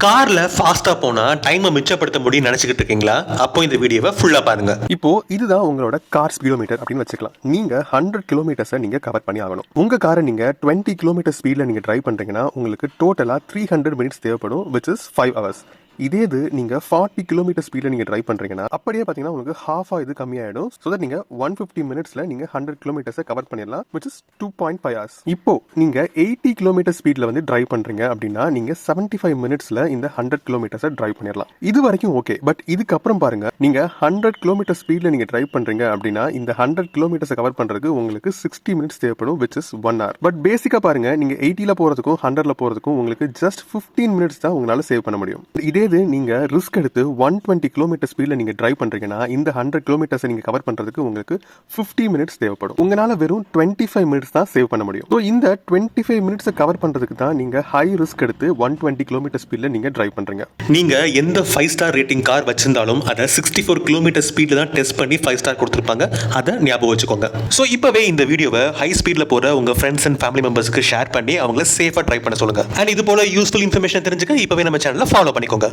கார்ல ஃபாஸ்டா போனா டைமை மிச்சப்படுத்த முடியும்னு நினைச்சுக்கிட்டு இருக்கீங்களா? அப்போ இந்த வீடியோவை ஃபுல்லா பாருங்க. இப்போ இதுதான் உங்களோட கார் ஸ்பீடோமீட்டர் அப்படின்னு வச்சுக்கலாம். நீங்க 100 கிலோமீட்டர்ஸை நீங்க கவர் பண்ணி ஆகணும். உங்க காரை நீங்க 20 கிலோமீட்டர் ஸ்பீட்ல நீங்க டிரைவ் பண்றீங்கன்னா உங்களுக்கு டோட்டலா 300 மினிட்ஸ் தேவைப்படும், which is 5 hours. இதே இது நீங்க 40 கிலோமீட்டர் ஸ்பீட்ல நீங்க டிரைவ் பண்றீங்கன்னா அப்படியே பாத்தீங்கன்னா உங்களுக்கு ஹாஃபா இது கம்மியாயிடும். ஸோ தட் நீங்க 150 மினிட்ஸ்ல நீங்க 100 கிலோமீட்டர்ஸை கவர் பண்ணிடலாம், which is 2.5 hours. இப்போ நீங்க 80 கிலோமீட்டர் ஸ்பீட்ல வந்து டிரைவ் பண்றீங்க அப்படின்னா நீங்க 75 மினிட்ஸ்ல இந்த 100 கிலோமீட்டர்ஸை டிரைவ் பண்ணிடலாம். இது வரைக்கும் ஓகே. பட் இதுக்கப்புறம் பாருங்க, நீங்க 100 கிலோமீட்டர் ஸ்பீட்ல நீங்க டிரைவ் பண்றீங்க அப்படின்னா இந்த 100 கிலோமீட்டர்ஸை கவர் பண்றதுக்கு உங்களுக்கு 60 மினிட்ஸ் தேவைப்படும், which is 1 hour. பட் பேசிக்கா பாருங்க, நீங்க 80ல போறதுக்கும் 100ல போறதுக்கும் உங்களுக்கு ஜஸ்ட் 15 மினிட்ஸ் தான் உங்களால சேவ் பண்ண முடியும். இதே இது நீங்க ரிஸ்க் எடுத்து 120 கிலோமீட்டர் ஸ்பீட்ல நீங்க டிரைவ் பண்றீங்கன்னா இந்த 100 கிலோமீட்டர்ஸ் நீங்க கவர் பண்றதுக்கு உங்களுக்கு 50 மினிட்ஸ் தேவைப்படும். உங்களால வெறும் 25 மினிட்ஸ் தான் சேவ் பண்ண முடியும். ஸோ இந்த 25 மினிட்ஸ் கவர் பண்றதுக்கு தான் நீங்க ஹை ரிஸ்க் எடுத்து 120 கிலோமீட்டர் ஸ்பீட்ல நீங்க டிரைவ் பண்றீங்க. நீங்க எந்த 5 ஸ்டார் ரேட்டிங் கார் வச்சிருந்தாலும் அதை 64 கிலோமீட்டர் ஸ்பீட்ல தான் டெஸ்ட் பண்ணி 5 ஸ்டார் கொடுத்துருப்பாங்க. அதை ஞாபகம் வச்சுக்கோங்க. ஸோ இப்பவே இந்த வீடியோவை ஹை ஸ்பீட்ல போற உங்க ஃப்ரெண்ட்ஸ் அண்ட் ஃபேமிலி மெம்பர்ஸ்க்கு ஷேர் பண்ணி அவங்கள சேஃபா டிரைவ் பண்ண சொல்லுங்க. அண்ட் இது போல யூஸ்ஃபுல் இன்ஃபர்மேஷன் தெரிஞ்சுக்க இப்பவே நம்ம சேனலை ஃபாலோ பண்ணிக்கோங்க.